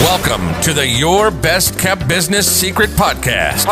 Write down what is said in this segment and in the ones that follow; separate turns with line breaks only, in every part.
Welcome to the Your Best Kept Business Secret Podcast,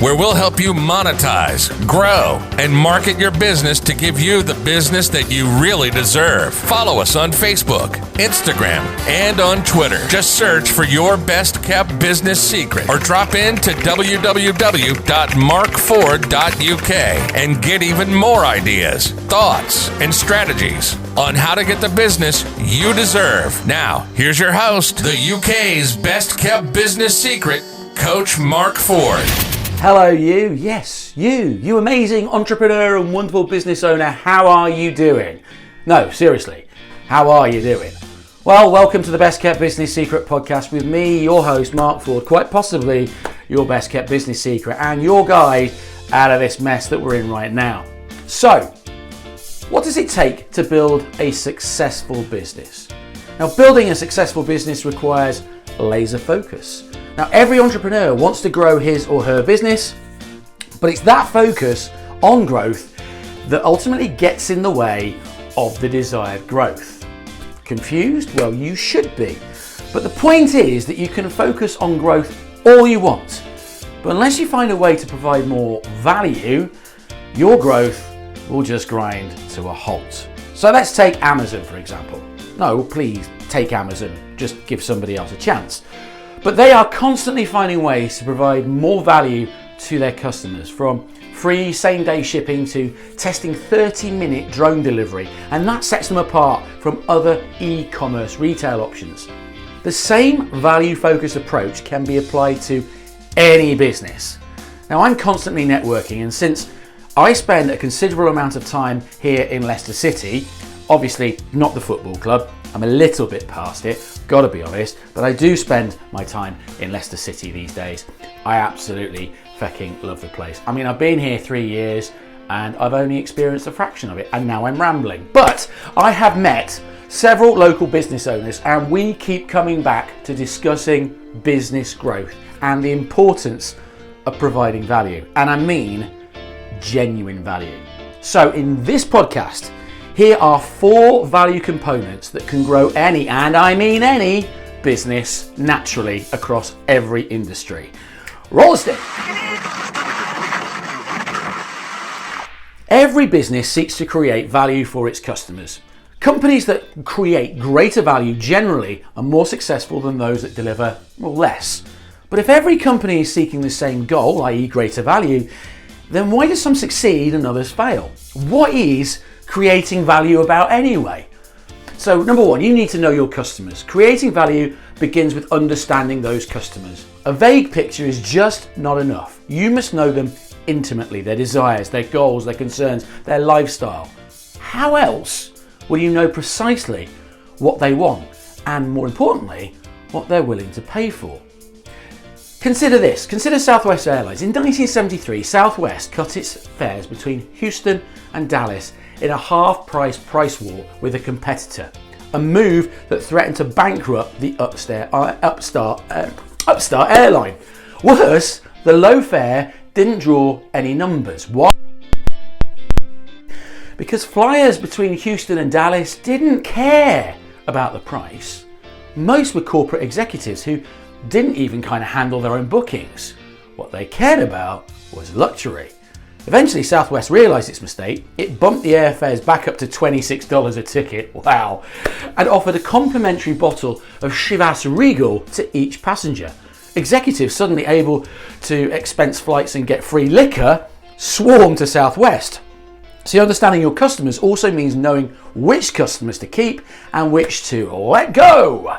where we'll help you monetize, grow, and market your business to give you the business that you really deserve. Follow us on Facebook, Instagram, and on Twitter. Just search for Your Best Kept Business Secret or drop in to www.markford.uk and get even more ideas, thoughts, and strategies on how to get the business you deserve. Now, here's your host, the UK's best kept business secret, Coach Mark Ford.
Hello you, yes, you amazing entrepreneur and wonderful business owner. How are you doing? No, seriously, how are you doing? Well, welcome to the Best Kept Business Secret podcast with me, your host, Mark Ford, quite possibly your best kept business secret and your guide out of this mess that we're in right now. So, what does it take to build a successful business? Now, building a successful business requires laser focus. Now, every entrepreneur wants to grow his or her business, but it's that focus on growth that ultimately gets in the way of the desired growth. Confused? Well, you should be. But the point is that you can focus on growth all you want, but unless you find a way to provide more value, your growth will just grind to a halt. So let's take Amazon, for example. No, please take Amazon. Just give somebody else a chance. But they are constantly finding ways to provide more value to their customers, from free same-day shipping to testing 30-minute drone delivery, and that sets them apart from other e-commerce retail options. The same value-focused approach can be applied to any business. Now, I'm constantly networking, and since I spend a considerable amount of time here in Leicester City, obviously not the football club, I'm a little bit past it, gotta be honest, but I do spend my time in Leicester City these days. I absolutely fucking love the place. I mean, I've been here 3 years and I've only experienced a fraction of it, and now I'm rambling. But I have met several local business owners and we keep coming back to discussing business growth and the importance of providing value. And I mean genuine value. So in this podcast, here are 4 value components that can grow any, and I mean any, business naturally across every industry. Roll the stick. Every business seeks to create value for its customers. Companies that create greater value generally are more successful than those that deliver, well, less. But if every company is seeking the same goal, i.e. greater value, then why do some succeed and others fail? What is creating value about anyway? So number 1, you need to know your customers. Creating value begins with understanding those customers. A vague picture is just not enough. You must know them intimately, their desires, their goals, their concerns, their lifestyle. How else will you know precisely what they want and, more importantly, what they're willing to pay for? Consider this. Consider Southwest Airlines. In 1973, Southwest cut its fares between Houston and Dallas in a half-price price war with a competitor, a move that threatened to bankrupt the upstart airline. Worse, the low fare didn't draw any numbers. Why? Because flyers between Houston and Dallas didn't care about the price. Most were corporate executives who didn't even kind of handle their own bookings. What they cared about was luxury. Eventually, Southwest realised its mistake. It bumped the airfares back up to $26 a ticket, wow, and offered a complimentary bottle of Chivas Regal to each passenger. Executives, suddenly able to expense flights and get free liquor, swarmed to Southwest. See, understanding your customers also means knowing which customers to keep and which to let go.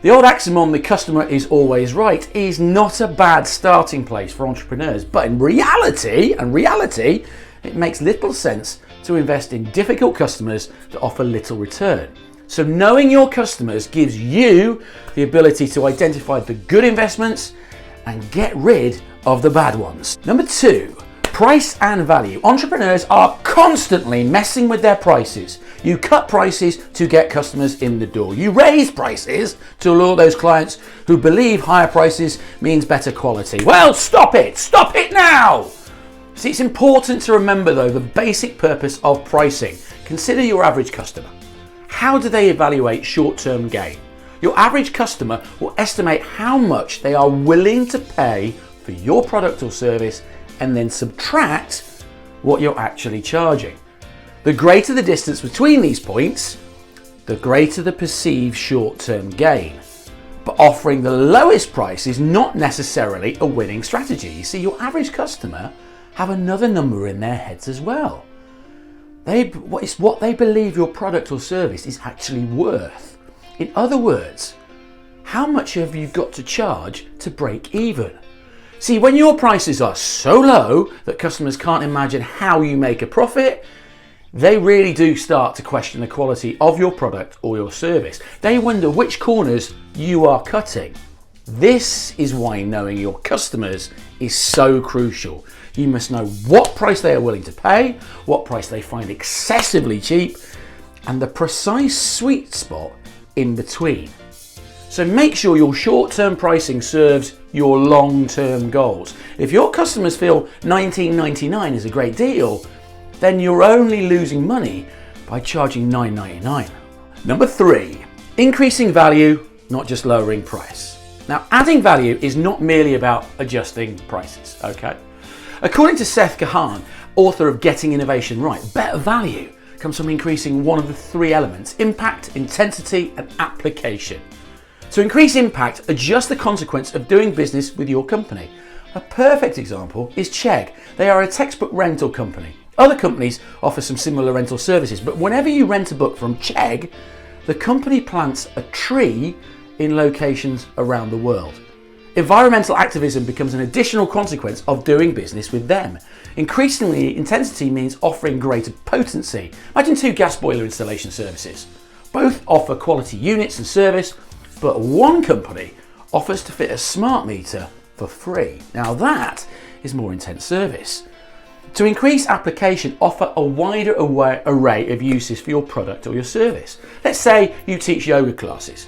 The old axiom, the customer is always right, is not a bad starting place for entrepreneurs, but in reality, it makes little sense to invest in difficult customers that offer little return. So knowing your customers gives you the ability to identify the good investments and get rid of the bad ones. Number 2, price and value. Entrepreneurs are constantly messing with their prices. You cut prices to get customers in the door. You raise prices to lure those clients who believe higher prices means better quality. Well, stop it now! See, it's important to remember though the basic purpose of pricing. Consider your average customer. How do they evaluate short-term gain? Your average customer will estimate how much they are willing to pay for your product or service and then subtract what you're actually charging. The greater the distance between these points, the greater the perceived short-term gain. But offering the lowest price is not necessarily a winning strategy. You see, your average customer have another number in their heads as well. It's what they believe your product or service is actually worth. In other words, how much have you got to charge to break even? See, when your prices are so low that customers can't imagine how you make a profit, they really do start to question the quality of your product or your service. They wonder which corners you are cutting. This is why knowing your customers is so crucial. You must know what price they are willing to pay, what price they find excessively cheap, and the precise sweet spot in between. So make sure your short-term pricing serves your long-term goals. If your customers feel $19.99 is a great deal, then you're only losing money by charging $9.99. Number 3, increasing value, not just lowering price. Now, adding value is not merely about adjusting prices, okay? According to Seth Kahan, author of Getting Innovation Right, better value comes from increasing one of the 3 elements: impact, intensity, and application. To increase impact, adjust the consequence of doing business with your company. A perfect example is Chegg. They are a textbook rental company. Other companies offer some similar rental services, but whenever you rent a book from Chegg, the company plants a tree in locations around the world. Environmental activism becomes an additional consequence of doing business with them. Increasingly, intensity means offering greater potency. Imagine 2 gas boiler installation services. Both offer quality units and service, but one company offers to fit a smart meter for free. Now that is more intense service. To increase application, offer a wider array of uses for your product or your service. Let's say you teach yoga classes.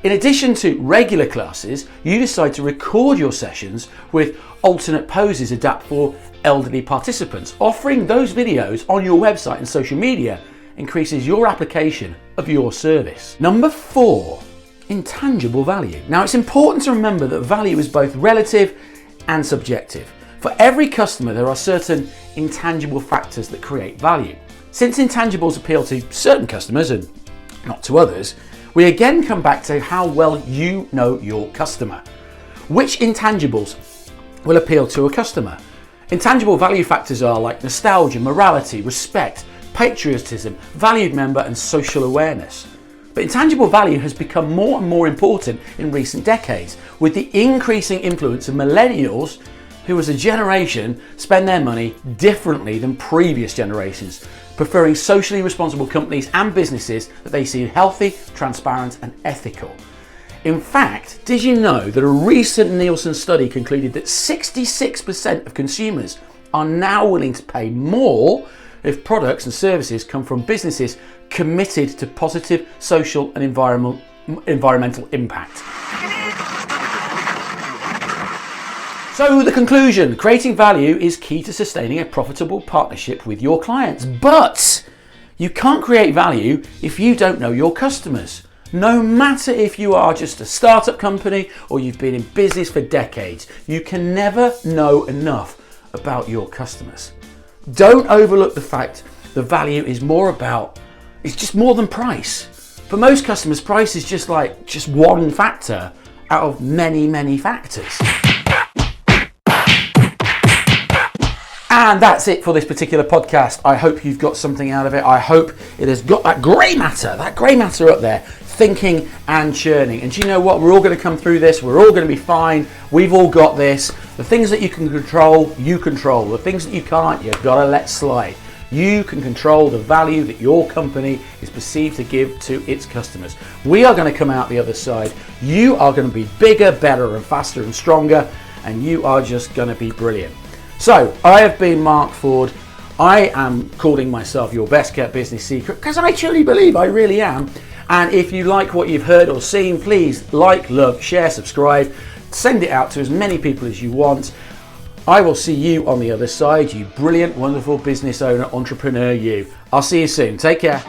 In addition to regular classes, you decide to record your sessions with alternate poses adapt for elderly participants. Offering those videos on your website and social media increases your application of your service. Number 4, intangible value. Now, it's important to remember that value is both relative and subjective. For every customer, there are certain intangible factors that create value. Since intangibles appeal to certain customers and not to others, we again come back to how well you know your customer. Which intangibles will appeal to a customer? Intangible value factors are like nostalgia, morality, respect, patriotism, valued member, and social awareness. But intangible value has become more and more important in recent decades with the increasing influence of millennials, who as a generation spend their money differently than previous generations, preferring socially responsible companies and businesses that they see healthy, transparent, and ethical. In fact, did you know that a recent Nielsen study concluded that 66% of consumers are now willing to pay more if products and services come from businesses committed to positive social and environmental impact? So the conclusion, creating value is key to sustaining a profitable partnership with your clients. But you can't create value if you don't know your customers. No matter if you are just a startup company or you've been in business for decades, you can never know enough about your customers. Don't overlook the fact the value is it's just more than price. For most customers, price is just one factor out of many, many factors. And that's it for this particular podcast. I hope you've got something out of it. I hope it has got that grey matter up there, thinking and churning. And do you know what? We're all going to come through this. We're all going to be fine. We've all got this. The things that you can control, you control. The things that you can't, you've got to let slide. You can control the value that your company is perceived to give to its customers. We are going to come out the other side. You are going to be bigger, better, and faster and stronger. And you are just going to be brilliant. So, I have been Mark Ford. I am calling myself your best kept business secret because I truly believe I really am. And if you like what you've heard or seen, please like, love, share, subscribe, send it out to as many people as you want. I will see you on the other side, you brilliant, wonderful business owner, entrepreneur, you. I'll see you soon. Take care.